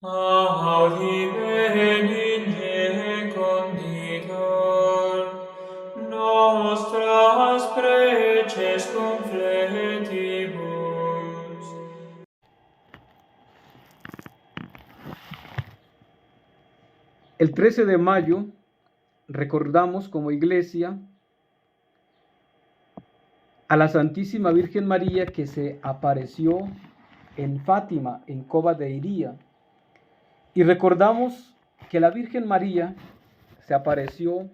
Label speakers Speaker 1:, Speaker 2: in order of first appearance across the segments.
Speaker 1: Audime conditor nostras preces confletibus.
Speaker 2: El 13 de mayo recordamos como iglesia a la Santísima Virgen María que se apareció en Fátima, en Cova de Iría. Y recordamos que la Virgen María se apareció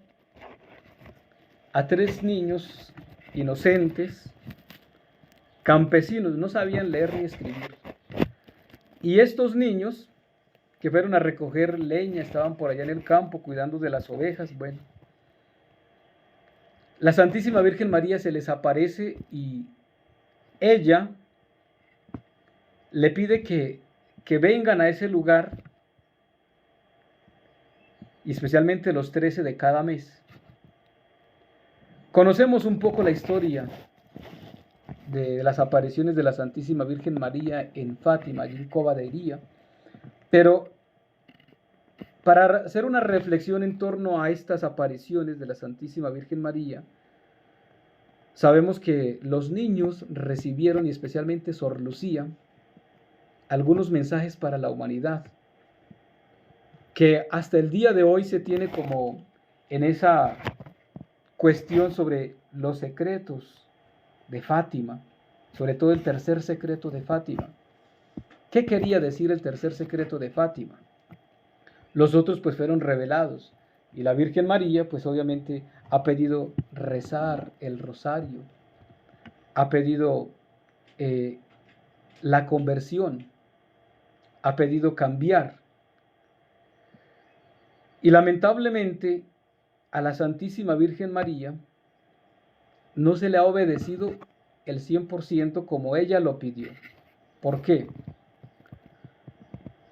Speaker 2: a 3 niños inocentes, campesinos, no sabían leer ni escribir. Y estos niños que fueron a recoger leña, estaban por allá en el campo cuidando de las ovejas. Bueno, la Santísima Virgen María se les aparece y ella le pide que vengan a ese lugar, y especialmente los 13 de cada mes. Conocemos un poco la historia de las apariciones de la Santísima Virgen María en Fátima, allí en Cova de Iría, pero para hacer una reflexión en torno a estas apariciones de la Santísima Virgen María, sabemos que los niños recibieron, y especialmente Sor Lucía, algunos mensajes para la humanidad, que hasta el día de hoy se tiene como en esa cuestión sobre los secretos de Fátima, sobre todo el tercer secreto de Fátima. ¿Qué quería decir el tercer secreto de Fátima? Los otros pues fueron revelados, y la Virgen María pues obviamente ha pedido rezar el rosario, ha pedido la conversión, ha pedido cambiar. Y lamentablemente a la Santísima Virgen María no se le ha obedecido el 100% como ella lo pidió. ¿Por qué?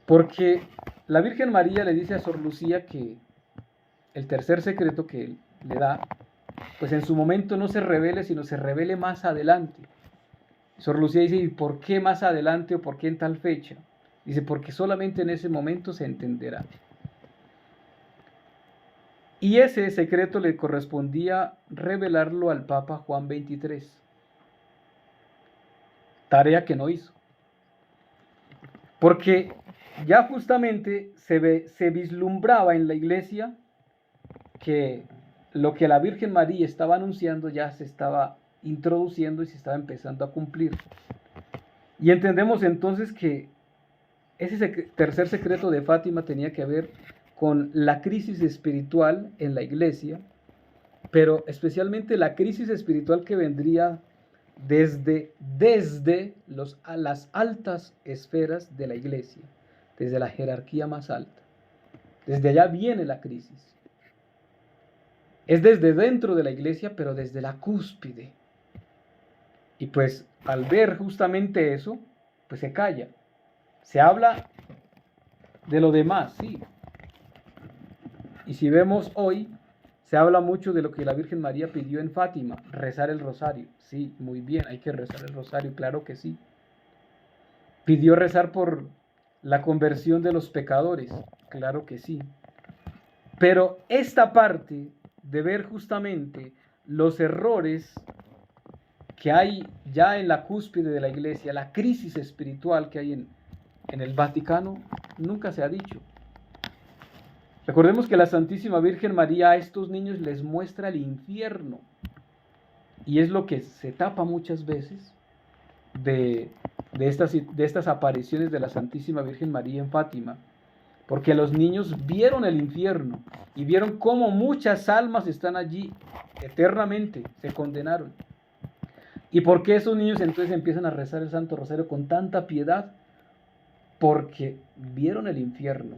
Speaker 2: Porque la Virgen María le dice a Sor Lucía que el tercer secreto que le da, pues en su momento no se revele, sino se revele más adelante. Sor Lucía dice, ¿y por qué más adelante o por qué en tal fecha? Dice, porque solamente en ese momento se entenderá. Y ese secreto le correspondía revelarlo al Papa Juan XXIII, tarea que no hizo. Porque ya justamente se vislumbraba en la iglesia que lo que la Virgen María estaba anunciando ya se estaba introduciendo y se estaba empezando a cumplir. Y entendemos entonces que ese tercer secreto de Fátima tenía que ver con la crisis espiritual en la iglesia, pero especialmente la crisis espiritual que vendría desde las altas esferas de la iglesia, desde la jerarquía más alta. Desde allá viene la crisis. Es desde dentro de la iglesia, pero desde la cúspide. Y pues al ver justamente eso, pues se calla. Se habla de lo demás, sí. Y si vemos hoy, se habla mucho de lo que la Virgen María pidió en Fátima, rezar el rosario. Sí, muy bien, hay que rezar el rosario, claro que sí. Pidió rezar por la conversión de los pecadores, claro que sí. Pero esta parte de ver justamente los errores que hay ya en la cúspide de la iglesia, la crisis espiritual que hay en el Vaticano, nunca se ha dicho. Recordemos que la Santísima Virgen María a estos niños les muestra el infierno, y es lo que se tapa muchas veces de estas apariciones de la Santísima Virgen María en Fátima, porque los niños vieron el infierno y vieron cómo muchas almas están allí eternamente, se condenaron. ¿Y por qué esos niños entonces empiezan a rezar el Santo Rosario con tanta piedad? Porque vieron el infierno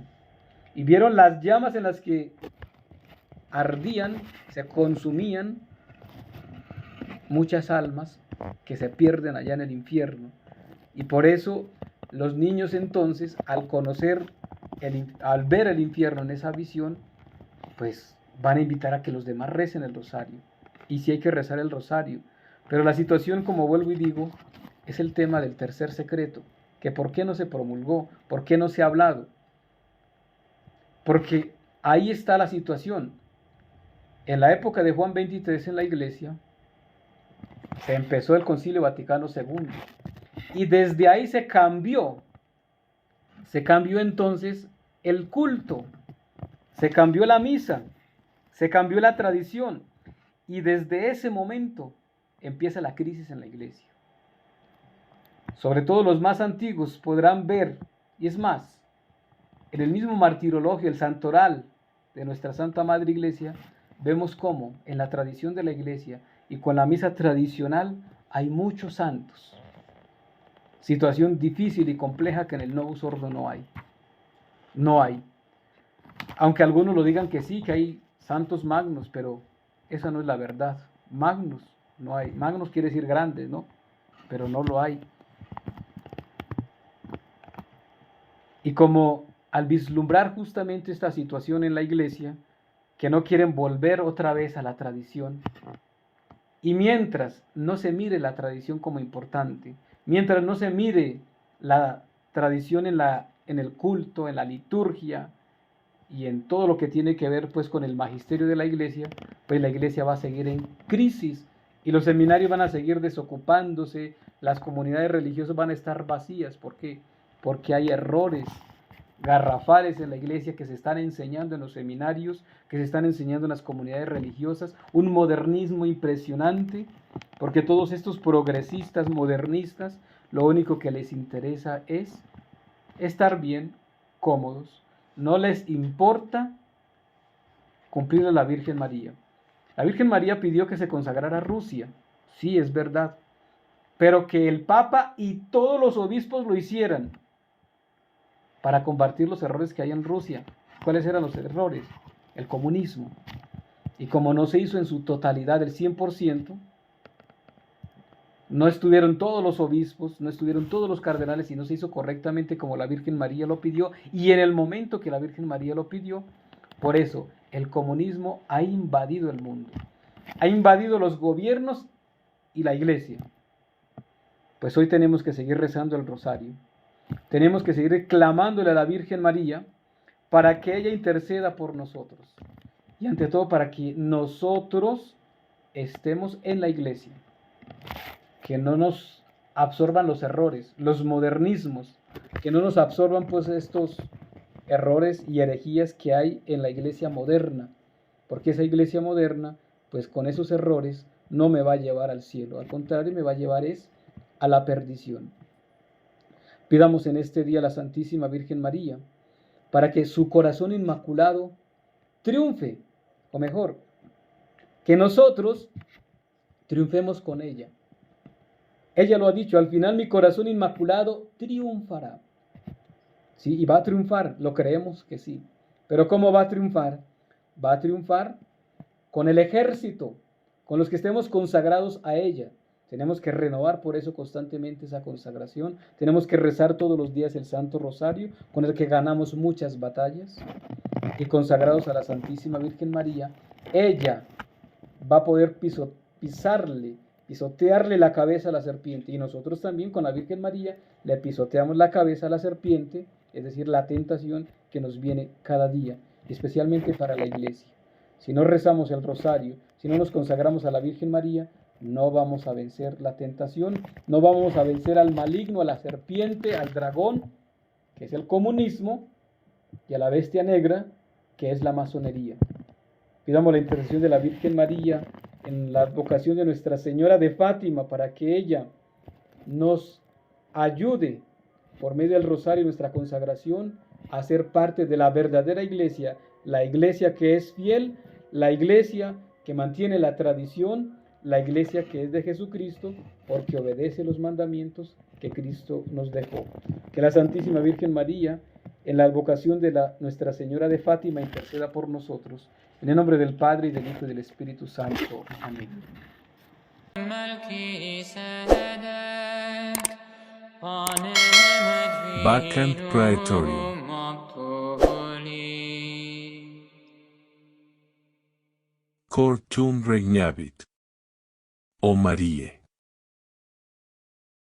Speaker 2: y vieron las llamas en las que ardían, se consumían muchas almas que se pierden allá en el infierno. Y por eso los niños entonces, al ver el infierno en esa visión, pues van a invitar a que los demás recen el rosario. Y sí hay que rezar el rosario. Pero la situación, como vuelvo y digo, es el tema del tercer secreto, que por qué no se promulgó, por qué no se ha hablado. Porque ahí está la situación. En la época de Juan 23 en la iglesia, se empezó el Concilio Vaticano II. Y desde ahí se cambió entonces el culto, se cambió la misa, se cambió la tradición. Y desde ese momento empieza la crisis en la iglesia. Sobre todo los más antiguos podrán ver, y es más, en el mismo martirologio, el santoral de nuestra Santa Madre Iglesia, vemos cómo en la tradición de la iglesia y con la misa tradicional hay muchos santos. Situación difícil y compleja que en el Novus Ordo no hay. No hay. Aunque algunos lo digan que sí, que hay santos magnos, pero esa no es la verdad. Magnus no hay. Magnus quiere decir grandes, ¿no? Pero no lo hay. Y como al vislumbrar justamente esta situación en la iglesia, que no quieren volver otra vez a la tradición, y mientras no se mire la tradición como importante, mientras no se mire la tradición en el culto, en la liturgia y en todo lo que tiene que ver pues con el magisterio de la iglesia, pues la iglesia va a seguir en crisis y los seminarios van a seguir desocupándose, las comunidades religiosas van a estar vacías. ¿Por qué? Porque hay errores garrafales en la iglesia que se están enseñando en los seminarios, que se están enseñando en las comunidades religiosas, un modernismo impresionante, porque todos estos progresistas, modernistas, lo único que les interesa es estar bien, cómodos, no les importa cumplir a la Virgen María. La Virgen María pidió que se consagrara a Rusia, sí, es verdad, pero que el Papa y todos los obispos lo hicieran para combatir los errores que hay en Rusia. ¿Cuáles eran los errores? El comunismo. Y como no se hizo en su totalidad el 100%, no estuvieron todos los obispos, no estuvieron todos los cardenales y no se hizo correctamente como la Virgen María lo pidió y en el momento que la Virgen María lo pidió. Por eso el comunismo ha invadido el mundo, ha invadido los gobiernos y la iglesia. Pues hoy tenemos que seguir rezando el rosario, tenemos que seguir clamándole a la Virgen María para que ella interceda por nosotros y ante todo para que nosotros estemos en la iglesia, que no nos absorban los errores, los modernismos, que no nos absorban pues estos errores y herejías que hay en la iglesia moderna, porque esa iglesia moderna pues con esos errores no me va a llevar al cielo, al contrario me va a llevar a la perdición. Pidamos en este día a la Santísima Virgen María para que su corazón inmaculado triunfe, o mejor, que nosotros triunfemos con ella. Ella lo ha dicho, al final mi corazón inmaculado triunfará. Sí, y va a triunfar, lo creemos que sí. Pero ¿cómo va a triunfar? Va a triunfar con el ejército, con los que estemos consagrados a ella. Tenemos que renovar por eso constantemente esa consagración. Tenemos que rezar todos los días el Santo Rosario, con el que ganamos muchas batallas. Y consagrados a la Santísima Virgen María, ella va a poder pisotearle la cabeza a la serpiente. Y nosotros también con la Virgen María le pisoteamos la cabeza a la serpiente, es decir, la tentación que nos viene cada día, especialmente para la iglesia. Si no rezamos el rosario, si no nos consagramos a la Virgen María, no vamos a vencer la tentación, no vamos a vencer al maligno, a la serpiente, al dragón, que es el comunismo, y a la bestia negra, que es la masonería. Pidamos la intercesión de la Virgen María en la advocación de Nuestra Señora de Fátima para que ella nos ayude por medio del rosario y nuestra consagración a ser parte de la verdadera iglesia, la iglesia que es fiel, la iglesia que mantiene la tradición, la iglesia que es de Jesucristo, porque obedece los mandamientos que Cristo nos dejó. Que la Santísima Virgen María, en la advocación de Nuestra Señora de Fátima, interceda por nosotros. En el nombre del Padre, y del Hijo, y del Espíritu Santo. Amén.
Speaker 3: Vacant Praetorium. Cor tuum regnavit. O Marie.